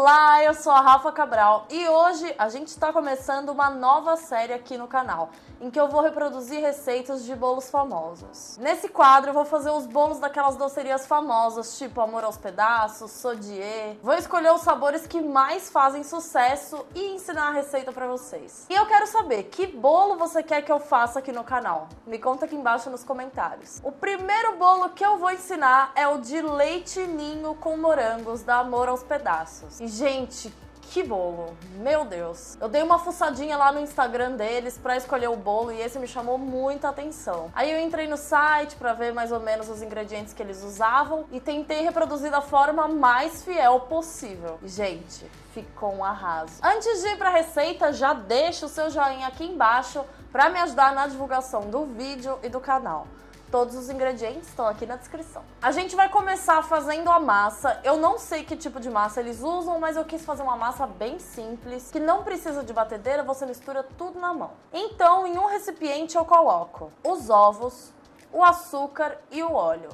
Olá, eu sou a Rafa Cabral e hoje a gente está começando uma nova série aqui no canal, em que eu vou reproduzir receitas de bolos famosos. Nesse quadro eu vou fazer os bolos daquelas docerias famosas, tipo Amor aos Pedaços, Sodier. Vou escolher os sabores que mais fazem sucesso e ensinar a receita pra vocês. E eu quero saber, que bolo você quer que eu faça aqui no canal? Me conta aqui embaixo nos comentários. O primeiro bolo que eu vou ensinar é o de leite ninho com morangos, da Amor aos Pedaços. E, gente, que bolo! Meu Deus! Eu dei uma fuçadinha lá no Instagram deles pra escolher o bolo e esse me chamou muita atenção. Aí eu entrei no site pra ver mais ou menos os ingredientes que eles usavam e tentei reproduzir da forma mais fiel possível. E, gente, ficou um arraso. Antes de ir pra receita, já deixa o seu joinha aqui embaixo pra me ajudar na divulgação do vídeo e do canal. Todos os ingredientes estão aqui na descrição. A gente vai começar fazendo a massa. Eu não sei que tipo de massa eles usam, mas eu quis fazer uma massa bem simples, que não precisa de batedeira, você mistura tudo na mão. Então, em um recipiente eu coloco os ovos, o açúcar e o óleo.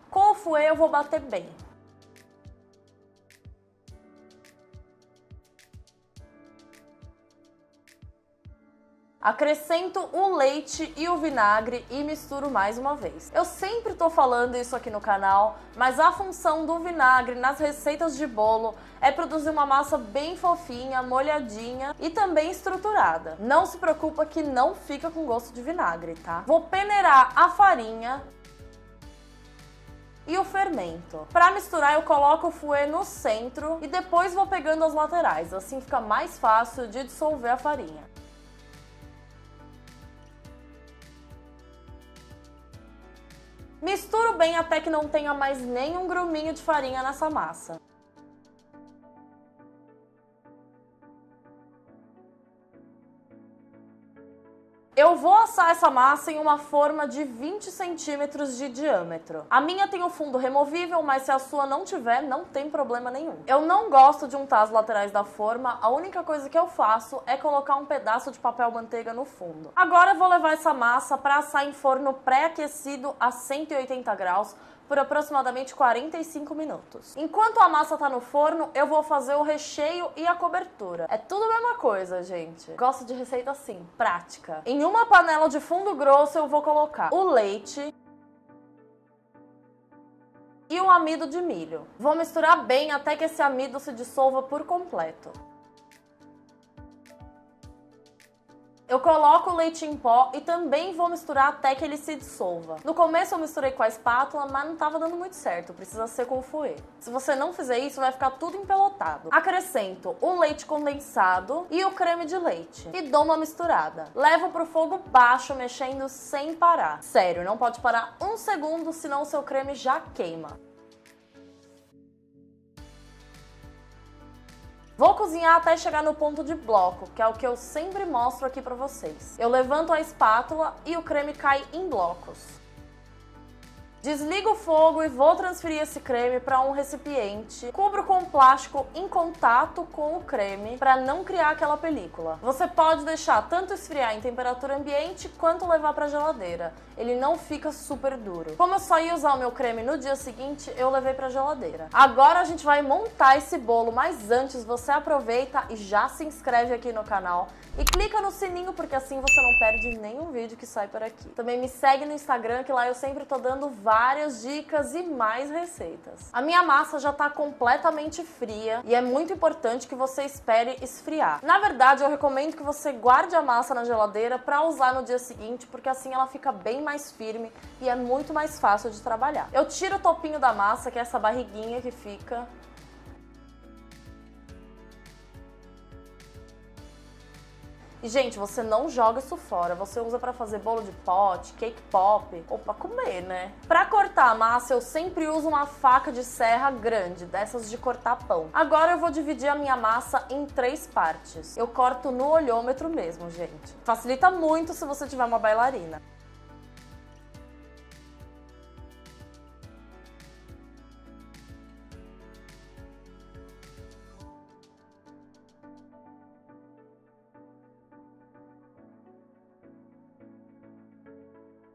Com o fouet eu vou bater bem. Acrescento o leite e o vinagre e misturo mais uma vez. Eu sempre tô falando isso aqui no canal, mas a função do vinagre nas receitas de bolo é produzir uma massa bem fofinha, molhadinha e também estruturada. Não se preocupa que não fica com gosto de vinagre, tá? Vou peneirar a farinha e o fermento. Para misturar eu coloco o fouet no centro e depois vou pegando as laterais, assim fica mais fácil de dissolver a farinha. Misturo bem até que não tenha mais nenhum gruminho de farinha nessa massa. Eu vou assar essa massa em uma forma de 20 centímetros de diâmetro. A minha tem o fundo removível, mas se a sua não tiver, não tem problema nenhum. Eu não gosto de untar as laterais da forma, a única coisa que eu faço é colocar um pedaço de papel manteiga no fundo. Agora eu vou levar essa massa para assar em forno pré-aquecido a 180 graus, por aproximadamente 45 minutos. Enquanto a massa tá no forno, eu vou fazer o recheio e a cobertura. É tudo a mesma coisa, gente. Gosto de receita assim, prática. Em uma panela de fundo grosso, eu vou colocar o leite e o amido de milho. Vou misturar bem até que esse amido se dissolva por completo. Eu coloco o leite em pó e também vou misturar até que ele se dissolva. No começo eu misturei com a espátula, mas não estava dando muito certo, precisa ser com o fouet. Se você não fizer isso, vai ficar tudo empelotado. Acrescento o leite condensado e o creme de leite e dou uma misturada. Levo pro fogo baixo, mexendo sem parar. Sério, não pode parar um segundo, senão o seu creme já queima. Vou cozinhar até chegar no ponto de bloco, que é o que eu sempre mostro aqui pra vocês. Eu levanto a espátula e o creme cai em blocos. Desligo o fogo e vou transferir esse creme para um recipiente. Cubro com plástico em contato com o creme para não criar aquela película. Você pode deixar tanto esfriar em temperatura ambiente quanto levar para a geladeira. Ele não fica super duro. Como eu só ia usar o meu creme no dia seguinte, eu levei para a geladeira. Agora a gente vai montar esse bolo, mas antes você aproveita e já se inscreve aqui no canal e clica no sininho, porque assim você não perde nenhum vídeo que sai por aqui. Também me segue no Instagram, que lá eu sempre tô dando várias dicas e mais receitas. A minha massa já tá completamente fria e é muito importante que você espere esfriar. Na verdade, eu recomendo que você guarde a massa na geladeira para usar no dia seguinte, porque assim ela fica bem mais firme e é muito mais fácil de trabalhar. Eu tiro o topinho da massa, que é essa barriguinha que fica. E, gente, você não joga isso fora, você usa pra fazer bolo de pote, cake pop, ou pra comer, né? Pra cortar a massa, eu sempre uso uma faca de serra grande, dessas de cortar pão. Agora eu vou dividir a minha massa em 3 partes. Eu corto no olhômetro mesmo, gente. Facilita muito se você tiver uma bailarina.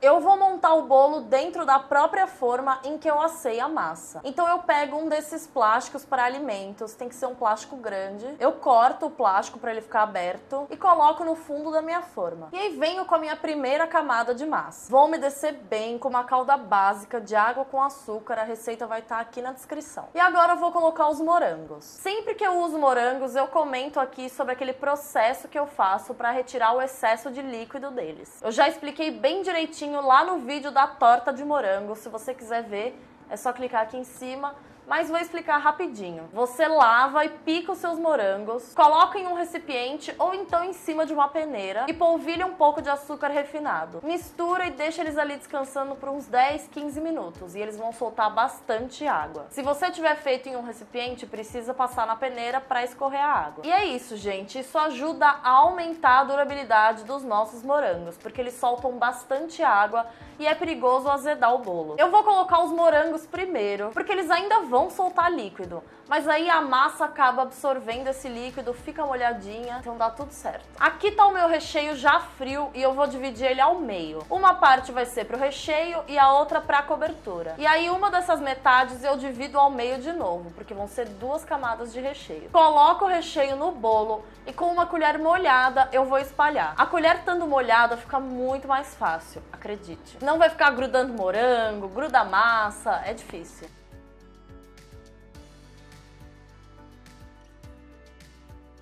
Eu vou montar o bolo dentro da própria forma em que eu assei a massa. Então eu pego um desses plásticos para alimentos, tem que ser um plástico grande. Eu corto o plástico para ele ficar aberto e coloco no fundo da minha forma. E aí venho com a minha primeira camada de massa. Vou umedecer bem com uma calda básica de água com açúcar, a receita vai estar aqui na descrição. E agora eu vou colocar os morangos. Sempre que eu uso morangos, eu comento aqui sobre aquele processo que eu faço para retirar o excesso de líquido deles. Eu já expliquei bem direitinho lá no vídeo da torta de morango, se você quiser ver, é só clicar aqui em cima. Mas vou explicar rapidinho. Você lava e pica os seus morangos, coloca em um recipiente ou então em cima de uma peneira e polvilha um pouco de açúcar refinado. Mistura e deixa eles ali descansando por uns 10, 15 minutos e eles vão soltar bastante água. Se você tiver feito em um recipiente, precisa passar na peneira para escorrer a água. E é isso, gente. Isso ajuda a aumentar a durabilidade dos nossos morangos, porque eles soltam bastante água e é perigoso azedar o bolo. Eu vou colocar os morangos primeiro, porque eles ainda vão soltar líquido, mas aí a massa acaba absorvendo esse líquido, fica molhadinha, então dá tudo certo. Aqui tá o meu recheio já frio e eu vou dividir ele ao meio. Uma parte vai ser pro recheio e a outra pra cobertura. E aí uma dessas metades eu divido ao meio de novo, porque vão ser 2 camadas de recheio. Coloco o recheio no bolo e com uma colher molhada eu vou espalhar. A colher estando molhada fica muito mais fácil, acredite. Não vai ficar grudando morango, gruda massa, é difícil.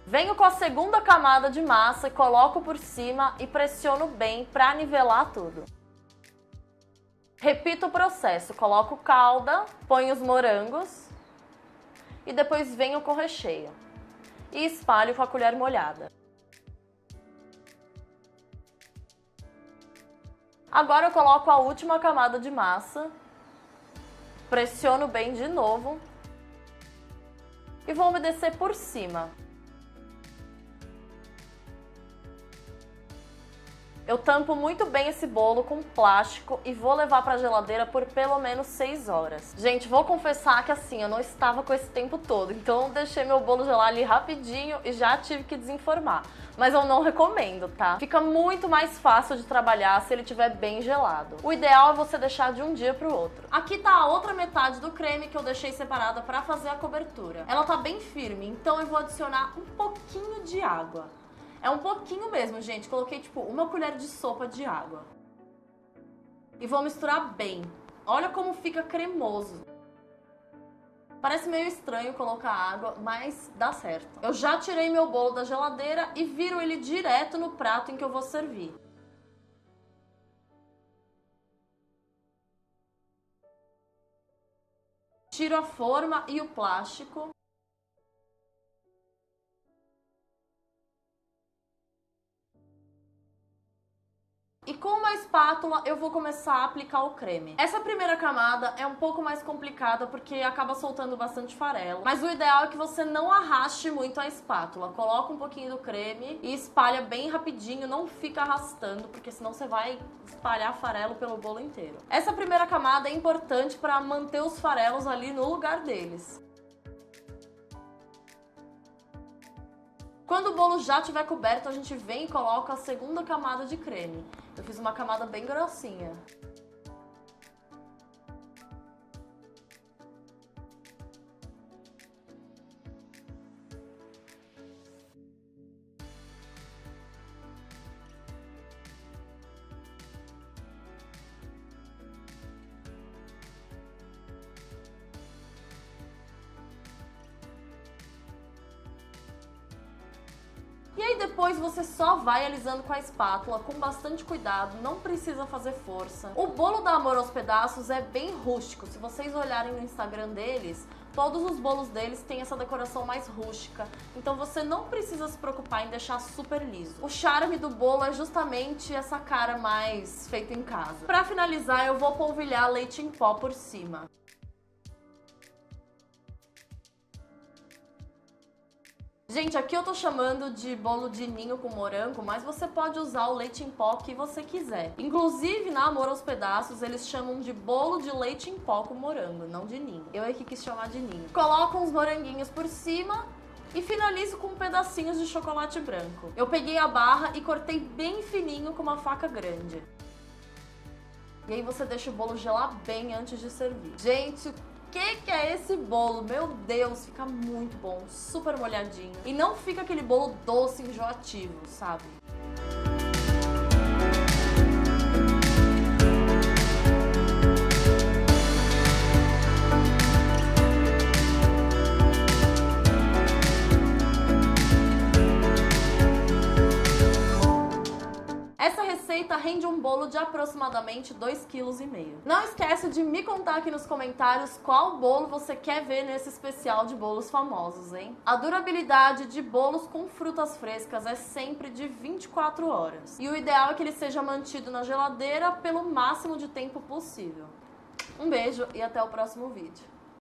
Venho com a segunda camada de massa e coloco por cima e pressiono bem para nivelar tudo. Repito o processo, coloco calda, ponho os morangos e depois venho com o recheio. E espalho com a colher molhada. Agora eu coloco a última camada de massa, pressiono bem de novo e vou umedecer por cima. Eu tampo muito bem esse bolo com plástico e vou levar para a geladeira por pelo menos 6 horas. Gente, vou confessar que assim, eu não estava com esse tempo todo, então deixei meu bolo gelar ali rapidinho e já tive que desenformar. Mas eu não recomendo, tá? Fica muito mais fácil de trabalhar se ele estiver bem gelado. O ideal é você deixar de um dia pro outro. Aqui tá a outra metade do creme que eu deixei separada para fazer a cobertura. Ela tá bem firme, então eu vou adicionar um pouquinho de água. É um pouquinho mesmo, gente. Coloquei tipo 1 colher de sopa de água. E vou misturar bem. Olha como fica cremoso. Parece meio estranho colocar água, mas dá certo. Eu já tirei meu bolo da geladeira e viro ele direto no prato em que eu vou servir. Tiro a forma e o plástico. E com uma espátula eu vou começar a aplicar o creme. Essa primeira camada é um pouco mais complicada porque acaba soltando bastante farelo. Mas o ideal é que você não arraste muito a espátula. Coloca um pouquinho do creme e espalha bem rapidinho, não fica arrastando, porque senão você vai espalhar farelo pelo bolo inteiro. Essa primeira camada é importante para manter os farelos ali no lugar deles. Quando o bolo já estiver coberto, a gente vem e coloca a segunda camada de creme. Eu fiz uma camada bem grossinha. E aí depois você só vai alisando com a espátula, com bastante cuidado, não precisa fazer força. O bolo da Amor aos Pedaços é bem rústico, se vocês olharem no Instagram deles, todos os bolos deles têm essa decoração mais rústica, então você não precisa se preocupar em deixar super liso. O charme do bolo é justamente essa cara mais feita em casa. Pra finalizar, eu vou polvilhar leite em pó por cima. Gente, aqui eu tô chamando de bolo de ninho com morango, mas você pode usar o leite em pó que você quiser. Inclusive, na Amor aos Pedaços, eles chamam de bolo de leite em pó com morango, não de ninho. Eu aqui quis chamar de ninho. Coloco uns moranguinhos por cima e finalizo com pedacinhos de chocolate branco. Eu peguei a barra e cortei bem fininho com uma faca grande. E aí você deixa o bolo gelar bem antes de servir. Gente, o que é esse bolo? Meu Deus, fica muito bom, super molhadinho. E não fica aquele bolo doce, enjoativo, sabe? Essa receita rende um bolo de aproximadamente 2,5 kg. Não esquece de me contar aqui nos comentários qual bolo você quer ver nesse especial de bolos famosos, hein? A durabilidade de bolos com frutas frescas é sempre de 24 horas. E o ideal é que ele seja mantido na geladeira pelo máximo de tempo possível. Um beijo e até o próximo vídeo.